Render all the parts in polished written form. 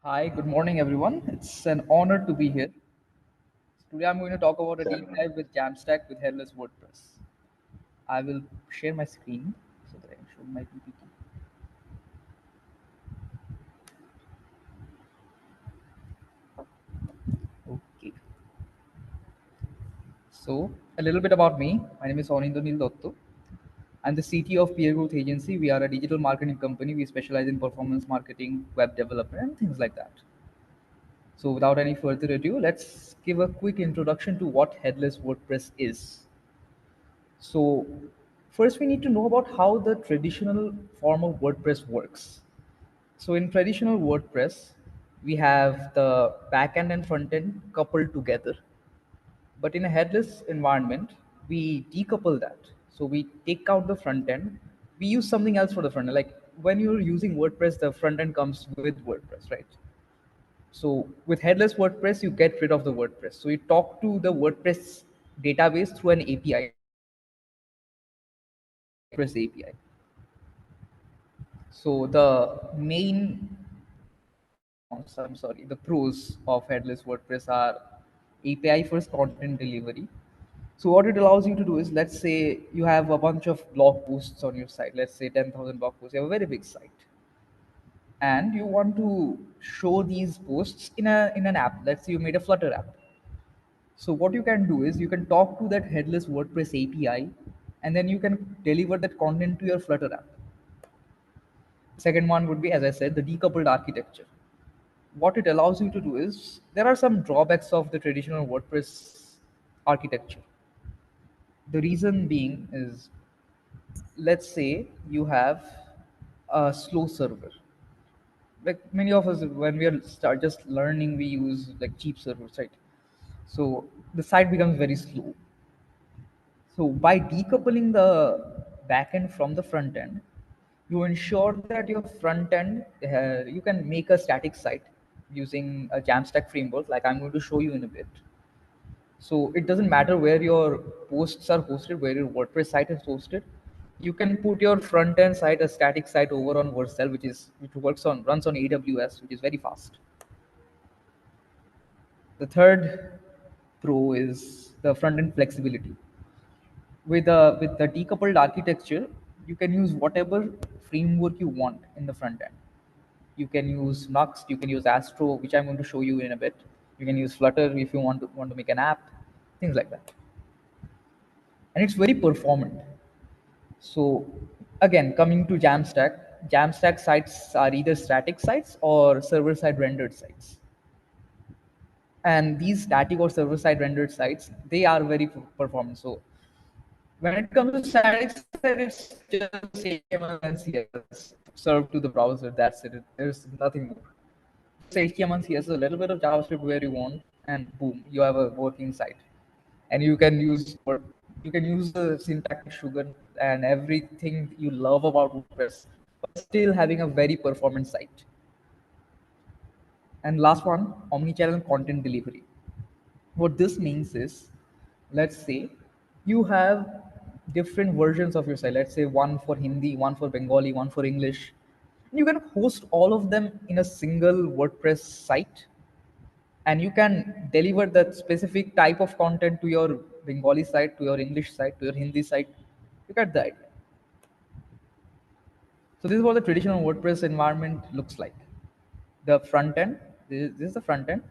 Hi, good morning, everyone. It's an honor to be here. Today, I'm going to talk about a deep dive with Jamstack with Headless WordPress. I will share my screen so that I can show my PPT. Okay. So, a little bit about me. My name is Anindo Neel Dutta. I'm the CTO of Peer Growth Agency. We are a digital marketing company. We specialize in performance marketing, web development, and things like that. So, without any further ado, let's give a quick introduction to what Headless WordPress is. So, first we need to know about how the traditional form of WordPress works. So, in traditional WordPress, we have the backend and front end coupled together. But in a headless environment, we decouple that. So, we take out the front end, we use something else for the front end. Like when you're using WordPress, the front end comes with WordPress, right? So, with headless WordPress, you get rid of the WordPress. So, you talk to the WordPress database through an API, WordPress API. So the main cons, I'm sorry, the pros of headless WordPress are API first content delivery. So what it allows you to do is, let's say you have a bunch of blog posts on your site. Let's say 10,000 blog posts. You have a very big site, and you want to show these posts in an app. Let's say you made a Flutter app. So what you can do is you can talk to that headless WordPress API, and then you can deliver that content to your Flutter app. Second one would be, as I said, the decoupled architecture. What it allows you to do is, there are some drawbacks of the traditional WordPress architecture. The reason being is, let's say you have a slow server. Like many of us, when we are start just learning, we use like cheap servers, right? So the site becomes very slow. So by decoupling the backend from the front end, you ensure that your front end, you can make a static site using a Jamstack framework, like I'm going to show you in a bit. So it doesn't matter where your posts are hosted, where your WordPress site is hosted. You can put your front end site, a static site, over on Vercel, which runs on AWS, which is very fast. The third pro is the front end flexibility. With the decoupled architecture, you can use whatever framework you want in the front end. You can use Nuxt, you can use Astro, which I'm going to show you in a bit. You can use Flutter if you want to make an app, things like that. And it's very performant. So again, coming to Jamstack, Jamstack sites are either static sites or server-side rendered sites. And these static or server-side rendered sites, they are very performant. So when it comes to static site, it's just HTML and CSS served to the browser. That's it. There's nothing more. Just HTML and CSS, a little bit of JavaScript where you want, and boom, you have a working site. And you can use the syntactic sugar and everything you love about WordPress, but still having a very performant site. And last one, omnichannel content delivery. What this means is, let's say you have different versions of your site. Let's say one for Hindi, one for Bengali, one for English. You can host all of them in a single WordPress site, and you can deliver that specific type of content to your Bengali site, to your English site, to your Hindi site. You get the idea. So this is what the traditional WordPress environment looks like. The front end, this is the front end,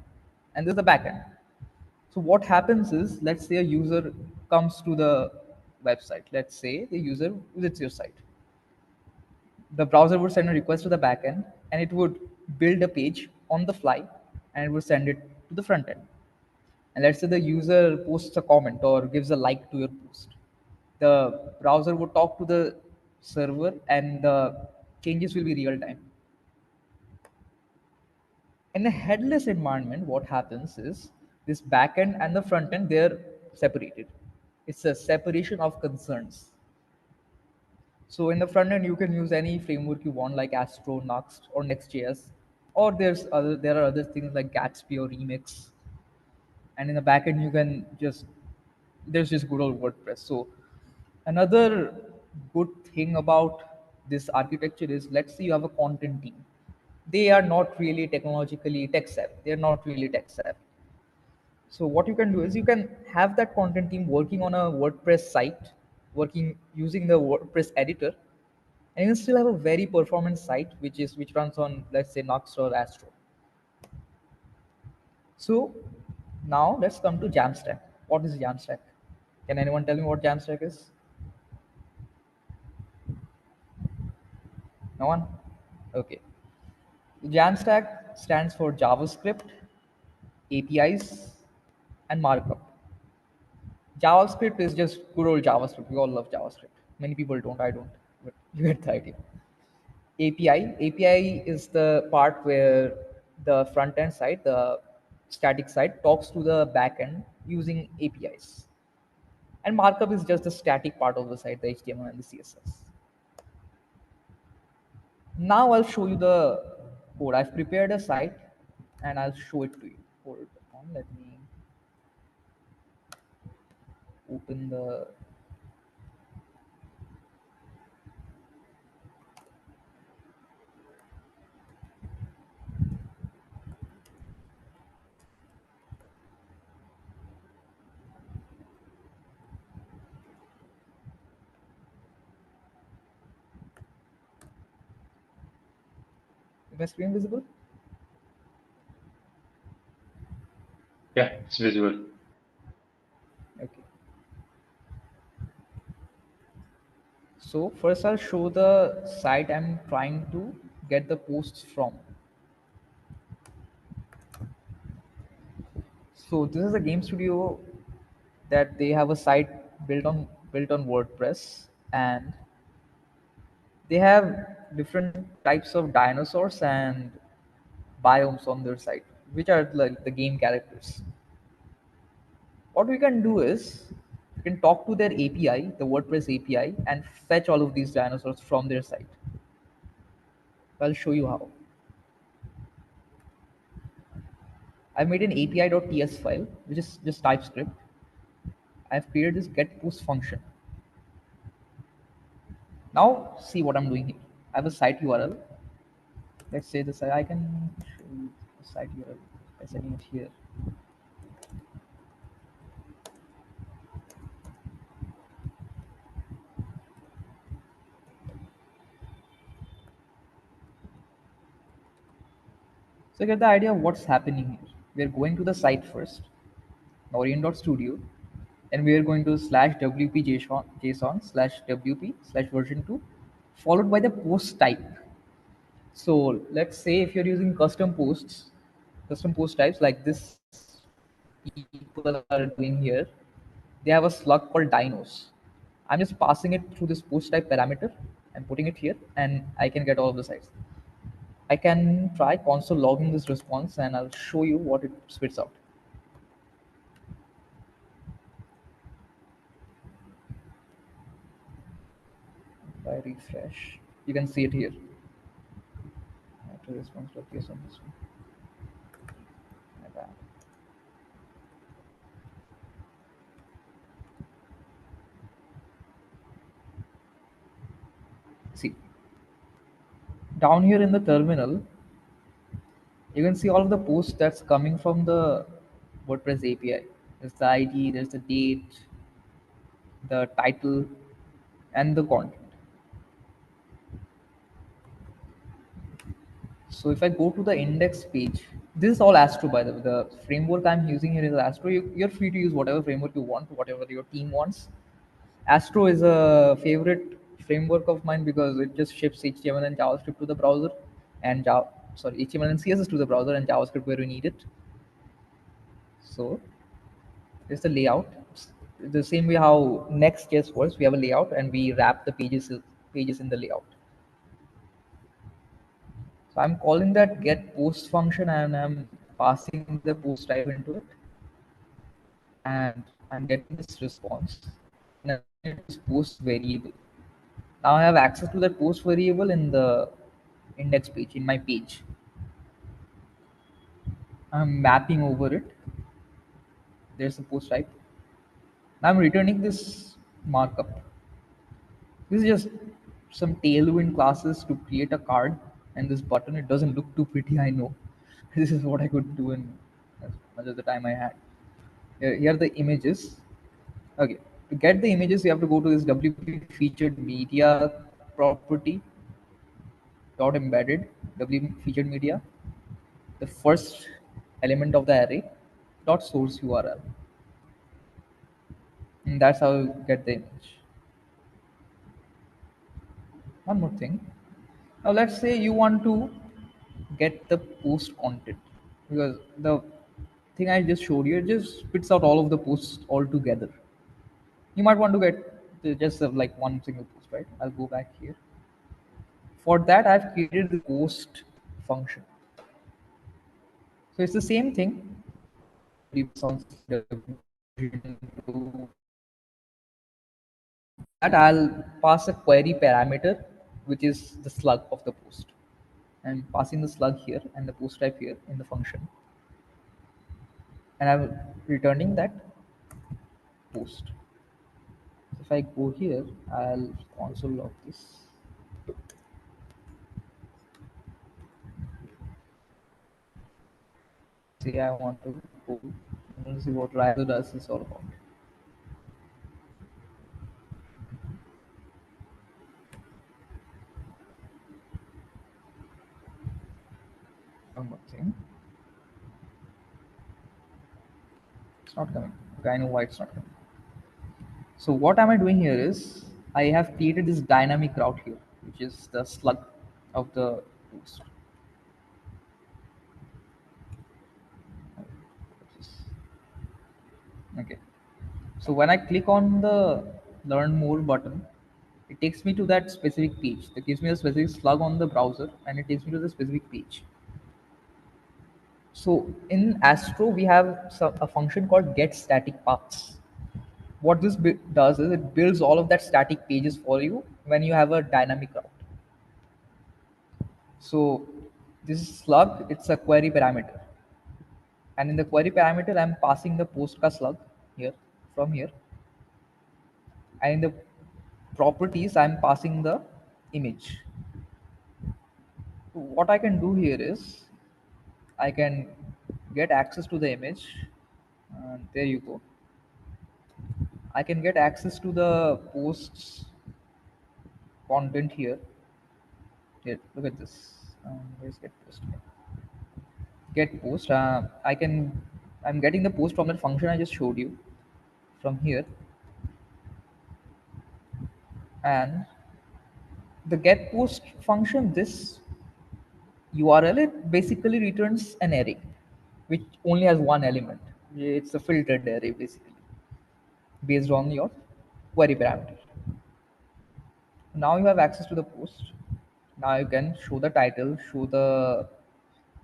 and this is the back end. So what happens is, let's say a user comes to the website. Let's say the user visits your site. The browser would send a request to the backend, and it would build a page on the fly, and it would send it to the front end. And let's say the user posts a comment or gives a like to your post. The browser would talk to the server, and the changes will be real time. In a headless environment, what happens is, this backend and the front end, they're separated. It's a separation of concerns. So in the front end, you can use any framework you want, like Astro, Nuxt, or Next.js, or there are other things like Gatsby or Remix. And in the backend, you can just there's just good old WordPress. So another good thing about this architecture is, let's say you have a content team. they are not really technologically tech savvy. They're not really tech savvy. So what you can do is you can have that content team working on a WordPress site, working using the WordPress editor, and you can still have a very performant site which runs on, let's say, Nux or Astro. So now let's come to Jamstack. What is Jamstack? Can anyone tell me what Jamstack is? No one? Okay. Jamstack stands for JavaScript, APIs, and Markup. JavaScript is just good old JavaScript. We all love JavaScript. Many people don't. I don't. But you get the idea. API is the part where the front end side, the static side, talks to the back end using APIs. And markup is just the static part of the site, the HTML and the CSS. Now I'll show you the code. I've prepared a site and I'll show it to you. Hold on, let me open the. Is my screen visible? Yeah, it's visible. Okay. So first I'll show the site I'm trying to get the posts from. So this is a game studio that they have a site built on WordPress, and they have different types of dinosaurs and biomes on their site, which are like the game characters. What we can do is we can talk to their API, the WordPress API, and fetch all of these dinosaurs from their site. I'll show you how. I've made an api.ts file, which is just TypeScript. I've created this get post function. Now see what I'm doing here. I have a site URL. Let's say the site. I can show you the site URL by setting it here. So you get the idea of what's happening here. We're going to the site first, Orion.studio, and we are going to slash wp json slash wp slash version 2, followed by the post type. So let's say if you're using custom post types like this people are doing here, they have a slug called dinos. I'm just passing it through this post type parameter and putting it here, and I can get all of the sites. I can try console logging this response and I'll show you what it spits out. If I refresh, you can see it here. After response location on this one. My bad. See, down here in the terminal, you can see all of the posts that's coming from the WordPress API. There's the ID, there's the date, the title, and the content. So if I go to the index page, this is all Astro by the way. The framework I'm using here is Astro. You're free to use whatever framework you want, whatever your team wants. Astro is a favorite framework of mine because it just ships HTML and JavaScript to the browser, and HTML and CSS to the browser and JavaScript where we need it. So there's the layout. It's the same way how Next.js works, we have a layout and we wrap the pages in the layout. So I'm calling that get post function and I'm passing the post type into it, and I'm getting this response. And it is post variable. Now I have access to that post variable in the index page, in my page. I'm mapping over it. There's a post type. Now I'm returning this markup. This is just some tailwind classes to create a card and this button, it doesn't look too pretty, I know. This is what I could do in as much of the time I had. Here are the images. Okay, to get the images you have to go to this WP featured media property dot embedded WP featured media, the first element of the array dot source URL, and that's how you get the image. One more thing. Now let's say you want to get the post content, because the thing I just showed you, it just spits out all of the posts all together. You might want to get just like one single post, right? I'll go back here. For that, I've created the post function. So it's the same thing. That I'll pass a query parameter, which is the slug of the post. I'm passing the slug here and the post type here in the function, and I'm returning that post. If I go here, I'll console log this. Say I want to go. I want to see what Riser does is all about. One more thing. It's not coming. Okay, I know why it's not coming. So what am I doing here is I have created this dynamic route here, which is the slug of the post. Okay. So when I click on the learn more button, it takes me to that specific page. It gives me a specific slug on the browser and it takes me to the specific page. So in Astro, we have a function called get static paths. What this does is it builds all of that static pages for you when you have a dynamic route. So this slug, it's a query parameter. And in the query parameter, I'm passing the post ka slug here from here. And in the properties, I'm passing the image. So what I can do here is I can get access to the image. And there you go. I can get access to the posts content here. Here, look at this. Where's get post? Get post. I'm getting the post from that function I just showed you from here, and the get post function, this URL, it basically returns an array which only has one element. It's a filtered array basically based on your query parameter. Now you have access to the post. Now you can show the title, show the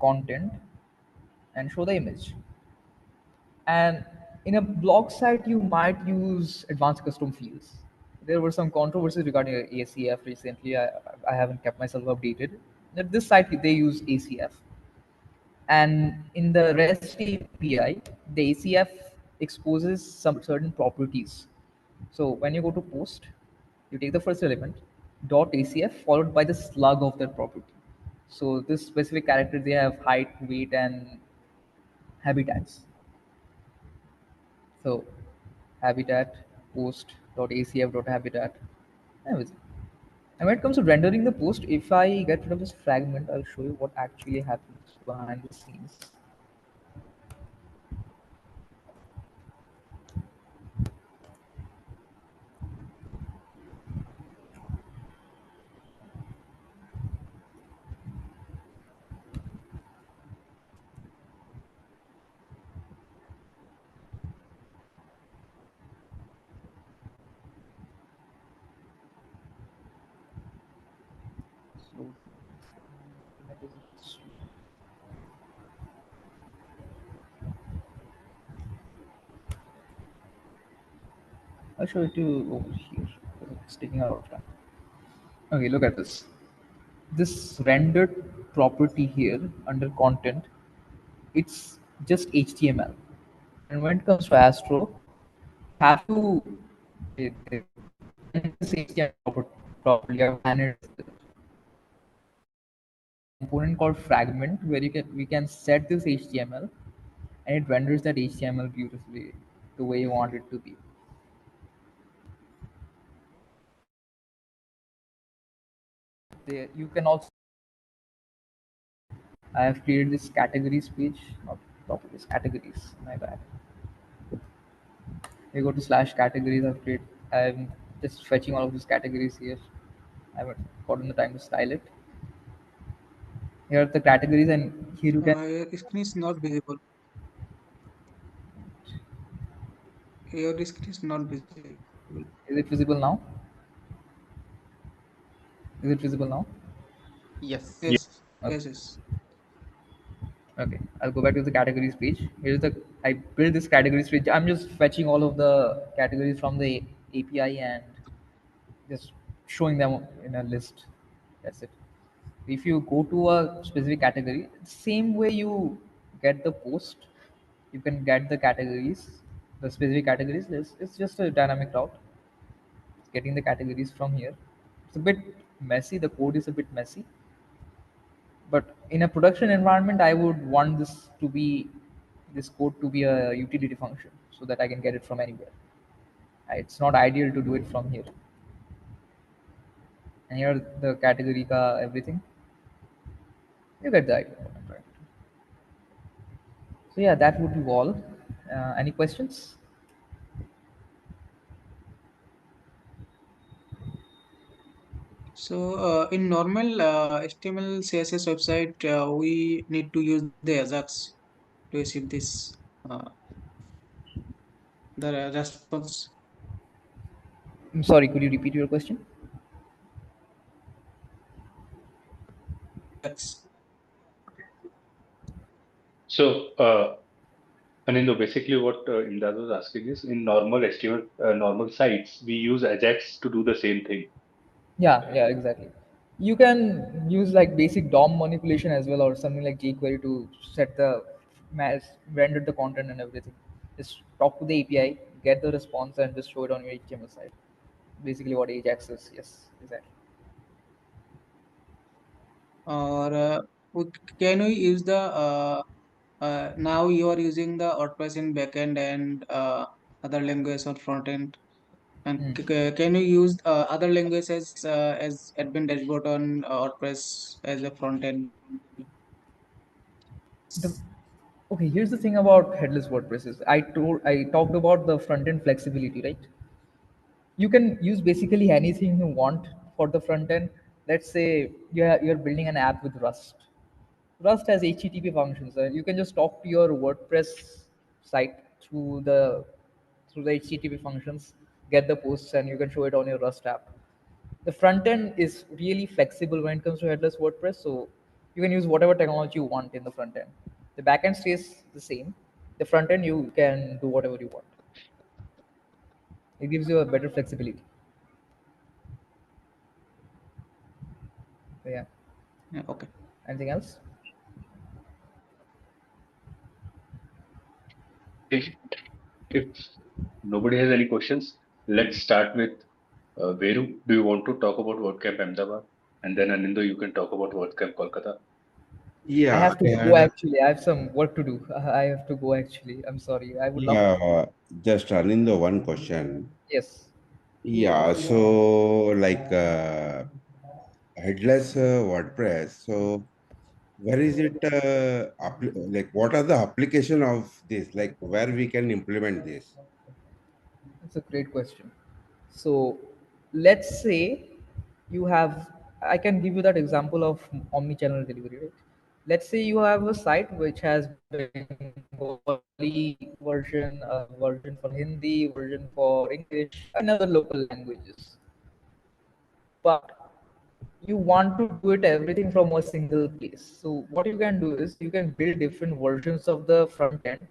content, and show the image. And in a blog site, you might use advanced custom fields. There were some controversies regarding ACF recently. I haven't kept myself updated. At this site, they use ACF. And in the REST API, the ACF exposes some certain properties. So when you go to post, you take the first element, dot ACF, followed by the slug of that property. So this specific character, they have height, weight, and habitats. So habitat post dot acf dot habitat, everything. And when it comes to rendering the post, if I get rid of this fragment, I'll show you what actually happens behind the scenes. So I'll show it to you over here. It's taking a lot of time. Okay, look at this. This rendered property here under content, it's just HTML. And when it comes to Astro, have to render this HTML properly or manage it. component called fragment where we can set this HTML and it renders that HTML beautifully the way you want it to be. You can also, I have created this categories page, not properties, categories. My bad. You go to slash categories. I'm just fetching all of these categories here. I haven't gotten the time to style it. Here are the categories, and here you can. Your screen is not visible. Your screen is not visible. Is it visible now? Is it visible now? Yeah. Yes, Okay. yes, yes. Okay. I'll go back to the categories page. Here's the I built this categories page. I'm just fetching all of the categories from the API and just showing them in a list. That's it. If you go to a specific category, same way you get the post, you can get the categories, the specific categories. It's just a dynamic route. Getting the categories from here. It's a bit messy. The code is a bit messy, but in a production environment, I would want this code to be a utility function so that I can get it from anywhere. It's not ideal to do it from here. And here the category ka everything. You get the idea. What I'm trying to do. So yeah, that would be all. Any questions? So, in normal HTML CSS website, we need to use the Ajax to receive this uh, the response. I'm sorry, could you repeat your question? Ajax. So, Anindo, basically what Imdad was asking is in normal HTML, normal sites, we use Ajax to do the same thing. Yeah, yeah, exactly. You can use like basic DOM manipulation as well, or something like jQuery to set the mass, render the content and everything. Just talk to the API, get the response, and just show it on your HTML site. Basically, what Ajax is. Yes, exactly. Or can we use the now you are using the WordPress in backend and other language on front end. And Hmm. can you use other languages as admin dashboard on WordPress as a front end? The, okay, here's the thing about headless WordPresses. I talked about the front end flexibility, right? You can use basically anything you want for the front end. Let's say you're building an app with Rust. Rust has HTTP functions. You can just talk to your WordPress site through the HTTP functions, get the posts, and you can show it on your Rust app. The front end is really flexible when it comes to headless WordPress, so you can use whatever technology you want in the front end. The back end stays the same. The front end you can do whatever you want. It gives you a better flexibility. So yeah. Yeah, okay. Anything else? If if nobody has any questions, let's start with Veru. Do you want to talk about WordCamp Ahmedabad? And then Anindo, you can talk about WordCamp Kolkata. I Yeah, have to go actually. I have some work to do. I have to go actually. I'm sorry. I would love to. yeah, just running the one question. Yes. Yeah, so like headless WordPress. So where is it? Like, what are the application of this? Like, where we can implement this? That's a great question. So let's say you have, I can give you that example of omni-channel delivery, right? Let's say you have a site which has Bengali version, version for Hindi, version for English, and other local languages. But you want to do it everything from a single place. So what you can do is you can build different versions of the front end,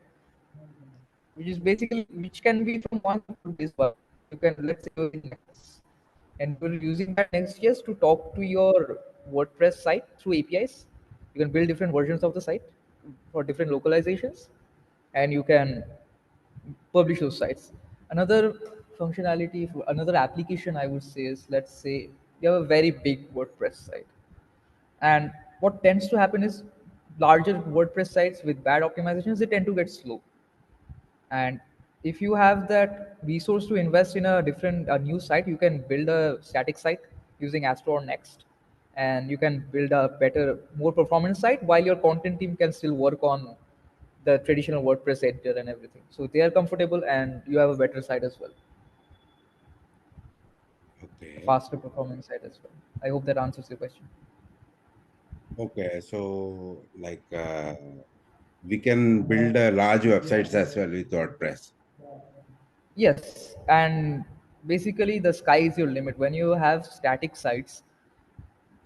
which can be from one code base, but you can, let's say you're in Next, and you're using that Next.js to talk to your WordPress site through APIs. You can build different versions of the site for different localizations, and you can publish those sites. Another functionality, another application I would say is, let's say you have a very big WordPress site, and what tends to happen is larger WordPress sites with bad optimizations, they tend to get slow. And if you have that resource to invest in a new site, you can build a static site using Astro or Next, and you can build a better, more performance site while your content team can still work on the traditional WordPress editor and everything. So they are comfortable, and you have a better site as well, a Okay. faster performance site as well. I hope that answers your question. Okay. So, like, we can build large websites as well with WordPress. Yes, and basically the sky is your limit. When you have static sites,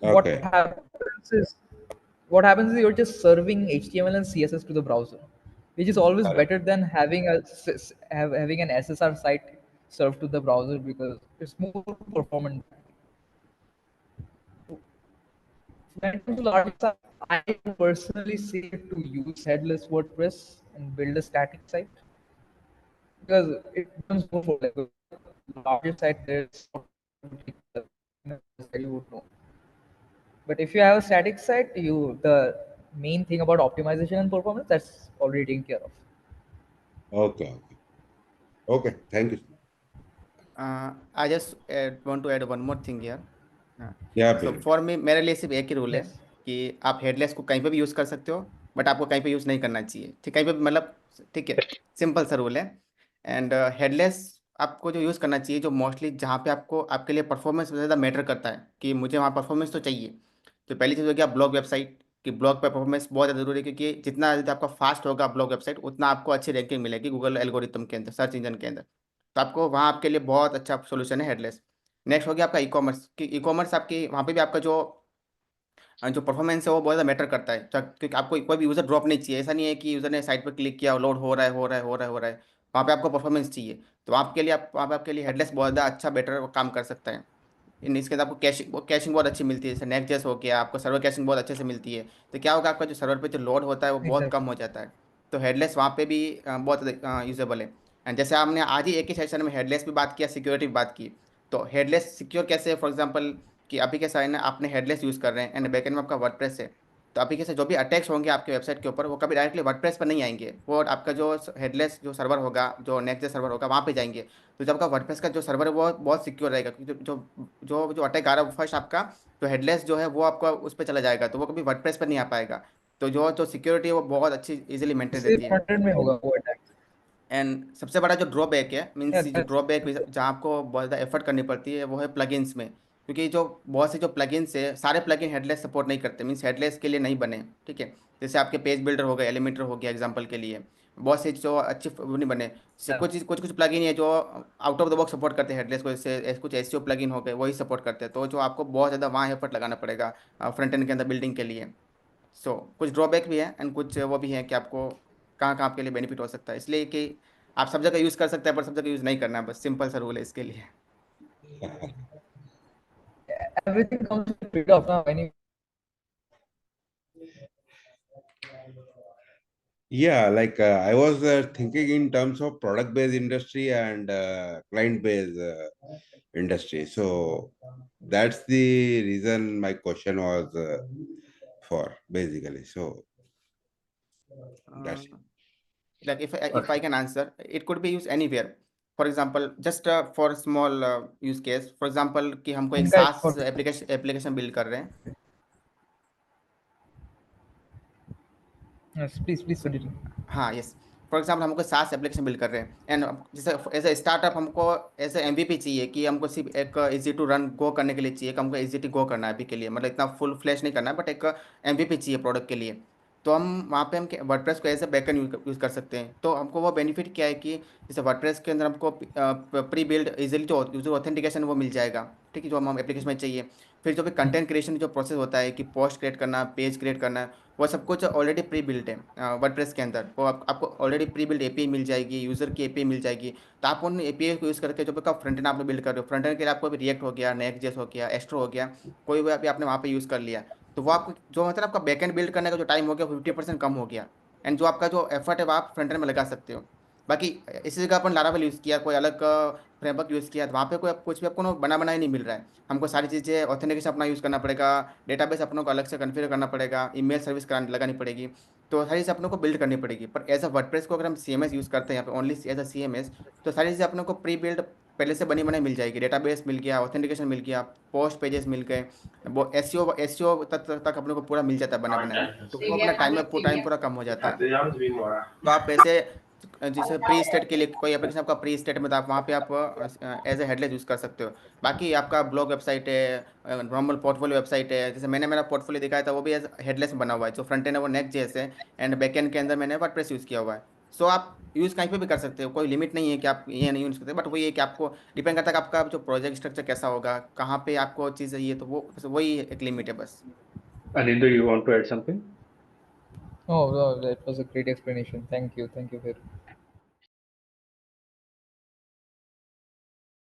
what Okay. happens is what happens is you're just serving HTML and CSS to the browser, which is always Correct. better than having an SSR site served to the browser because it's more performant. When it comes to large sites, I personally say to use headless WordPress and build a static site because it becomes more affordable. Larger site, there's you would know. But if you have a static site, the main thing about optimization and performance that's already taken care of. Okay. Okay. Okay. Thank you. I just want to add one more thing here. Yeah, so Bill. For me मेरे लिए सिर्फ एक ही rule है Yes. कि आप headless को कहीं पे भी यूज़ कर सकते हो, बट आपको कहीं पे यूज़ नहीं करना चाहिए, ठीक, कहीं पे भी, मतलब ठीक है, सिंपल सा रूल है। एंड हेडलेस आपको जो यूज़ करना चाहिए, जो मोस्टली जहाँ पे आपको आपके लिए परफॉर्मेंस ज़्यादा मैटर करता है कि मुझे वहाँ परफॉर्मेंस तो चाहिए। तो पहली चीज़ हो गया ब्लॉग वेबसाइट, कि ब्लॉग पर परफॉर्मेंस बहुत ज़्यादा जरूरी है, क्योंकि जितना ज़्यादा आपका फास्ट होगा ब्लॉग वेबसाइट, उतना आपको अच्छी रैंकिंग मिलेगी गूगल एल्गोरिथम के अंदर, सर्च इंजन के अंदर। तो आपको वहाँ आपके लिए बहुत अच्छा सोल्यूशन है हेडलेस। नेक्स्ट हो गया आपका ई कॉमर्स, कि ई कॉमर्स आपकी वहाँ पे भी आपका जो परफॉर्मेंस है वो बहुत ज़्यादा मैटर करता है, क्योंकि आपको कोई भी यूज़र ड्रॉप नहीं चाहिए। ऐसा नहीं है कि यूज़र ने साइट पर क्लिक किया, लोड हो रहा है, हो रहा है, हो रहा है, हो रहा है, वहाँ पे आपको परफॉर्मेंस चाहिए। तो आपके लिए आप वहाँ पे आपके लिए हेडलेस बहुत ज़्यादा अच्छा बेटर काम कर सकता है। इन इसके अंदर आपको कैशिंग बहुत अच्छी मिलती है, जैसे नेक्स्ट जेस हो गया, आपको सर्वर कैशिंग बहुत अच्छे से मिलती है। तो क्या होगा, आपका जो सर्वर पे जो लोड होता है वो बहुत कम Exactly. हो जाता है। तो हेडलेस वहाँ पे भी बहुत यूजेबल है। एंड जैसे आपने आज ही एक ही सेशन में हेडलेस भी बात किया, सिक्योरिटी भी बात की। तो हेडलेस सिक्योर कैसे है, फॉर एग्जाम्पल कि अभी कैसा है ना, आपने हेडलेस यूज़ कर रहे हैं एंड बैकएंड में आपका वर्डप्रेस है। तो अभी कैसे जो भी अटैक्स होंगे आपके वेबसाइट के ऊपर, वो कभी डायरेक्टली वर्डप्रेस पर नहीं आएंगे, वो आपका जो हेडलेस जो सर्वर होगा, जो नेक्स्ट सर्वर होगा, वहाँ पे जाएंगे। तो जब आपका वर्डप्रेस का जो सर्वर है वो बहुत सिक्योर रहेगा, क्योंकि जो जो जो अटैक आ रहा है फर्स्ट आपका जो हेडलेस जो है वो आपका उस पर चला जाएगा, तो वो कभी वर्डप्रेस पर नहीं आ पाएगा। तो जो जो सिक्योरिटी है वो बहुत अच्छी इजीली मेंटेन रहती सिर्फ है। 100 में होगा वो अटैक। एंड सबसे बड़ा जो ड्रॉबैक है, मीन्स Yeah, जो that's ड्रॉबैक जहाँ आपको बहुत ज़्यादा एफर्ट करनी पड़ती है, वो है प्लगइन्स में। क्योंकि जो बहुत से जो प्लगइन्स है, सारे प्लगइन हेडलेस सपोर्ट नहीं करते, मीन्स हेडलेस के लिए नहीं बने, ठीक है। जैसे आपके पेज बिल्डर हो गए, एलिमेंटर हो गया एग्जांपल के लिए, बहुत से जो अच्छे वो नहीं बने। जैसे yeah. कुछ कुछ प्लगइन है जो out of the box support करते हैं हेडलेस को, जैसे कुछ एसईओ प्लगइन हो गए वही सपोर्ट करते हैं। तो जो आपको बहुत ज़्यादा वहाँ एफर्ट लगाना पड़ेगा फ्रंट एंड के अंदर बिल्डिंग के लिए। सो कुछ ड्रॉबैक भी है एंड कुछ वो भी है कि आपको कहाँ कहाँ आपके लिए बेनिफिट हो सकता है, इसलिए कि आप सब जगह यूज़ कर सकते हैं पर सब जगह यूज़ नहीं करना है, बस सिंपल सा रूल है इसके लिए। Everything comes with trade-off now. When you Yeah, like I was thinking in terms of product-based industry and client-based industry. So that's the reason my question was for basically. So that's it. Like if I Okay. can answer, it could be used anywhere. For example just for small use case, for example कि हमको एक इनका सास application build कर रहे हैं। yes, please continue. हाँ, yes. For example हमको सास एप्लीकेशन बिल्ड कर रहे हैं एंड जैसे एज ए स्टार्टअप हमको एज ए एमवीपी चाहिए, कि हमको सिर्फ एक इजी टू रन गो करने के लिए चाहिए, कि हमको इजी टू गो करना है अभी के लिए, मतलब इतना फुल फ्लैश नहीं करना है, बट एक एमवीपी चाहिए प्रोडक्ट के लिए। तो हम वहाँ पे हम वर्डप्रेस को एज ए बैकएंड यूज़ कर सकते हैं। तो हमको वो बेनिफिट क्या है कि जैसे वर्डप्रेस के अंदर हमको प्री बिल्ड इजीली जो यूजर ऑथेंटिकेशन वो मिल जाएगा, ठीक है, जो हम एप्लीकेशन में चाहिए। फिर जो भी कंटेंट क्रिएशन जो प्रोसेस होता है, कि पोस्ट क्रिएट करना, पेज क्रिएट करना, वो सब कुछ ऑलरेडी प्री बिल्ट है वर्डप्रेस के अंदर। वो आपको ऑलरेडी प्री बिल्ड एपीआई मिल जाएगी, यूज़र की एपीआई मिल जाएगी। तो आप उन एपीआई को यूज़ करके जो आपका फ्रंट एंड आपने बिल्ड कर रहे हो, फ्रंट एंड के लिए आपको भी रिएक्ट हो गया, नेक्स्ट जेस हो गया, एस्ट्रो हो गया, कोई भी अभी आपने वहाँ पे यूज़ कर लिया। तो वो आपको जो मतलब आपका बैकएंड बिल्ड करने का जो टाइम हो गया 50% कम हो गया। एंड जो आपका जो एफर्ट है वो आप फ्रंट एंड में लगा सकते हो। बाकी इसी जगह अपन लारावेल यूज़ किया, कोई अलग फ्रेमवर्क यूज़ किया, तो वहाँ पे कोई कुछ भी आपको बना बनाया नहीं मिल रहा है। हमको सारी चीज़ें ऑथेंटिकेशन अपना यूज़ करना पड़ेगा, डेटाबेस अपनों को अलग से कॉन्फ़िगर करना पड़ेगा, ईमेल सर्विस लगानी पड़ेगी, तो सारी चीज़ें अपनों को बिल्ड करनी पड़ेगी। पर एज अ वर्डप्रेस को अगर हम सीएमएस यूज़ करते हैं यहाँ पे ओनली एज अ सीएमएस, तो सारी चीज़ें अपनों को प्री बिल्ड पहले से बनी बनाई मिल जाएगी। डेटाबेस मिल गया, ऑथेंटिकेशन मिल गया, पोस्ट पेजेस मिल गए, वो एसईओ तक अपने को पूरा मिल जाता है बना बनाया। तो वो अपना टाइम पूरा कम हो जाता है। तो आप ऐसे जैसे प्री स्टेट के लिए कोई एप्लीकेशन आपका प्री स्टेट में, तो आप वहाँ पे आप एज ए हेडलेस यूज़ कर सकते हो। बाकी आपका ब्लॉग वेबसाइट है, नॉर्मल पोर्टफोलियो वेबसाइट है, जैसे मैंने मेरा पोर्टफोलियो दिखाया था वो भी एज हेडलेस बना हुआ है। जो फ्रंट एंड है वो नेक्स्ट जेएस है, एंड बैक एंड के अंदर मैंने वर्डप्रेस यूज़ किया हुआ है। सो आप यूज़ कहीं पे भी कर सकते हो, कोई लिमिट नहीं है कि आप ये नहीं यूज़ करते, बट वही है कि आपको डिपेंड करता है कि आपका जो प्रोजेक्ट स्ट्रक्चर कैसा होगा, कहाँ पे आपको चीज़ चाहिए, तो वो वही एक लिमिट है बस। Anindo, you want to add something? Oh, wow, that was a great explanation. Thank you. Thank you, Vir.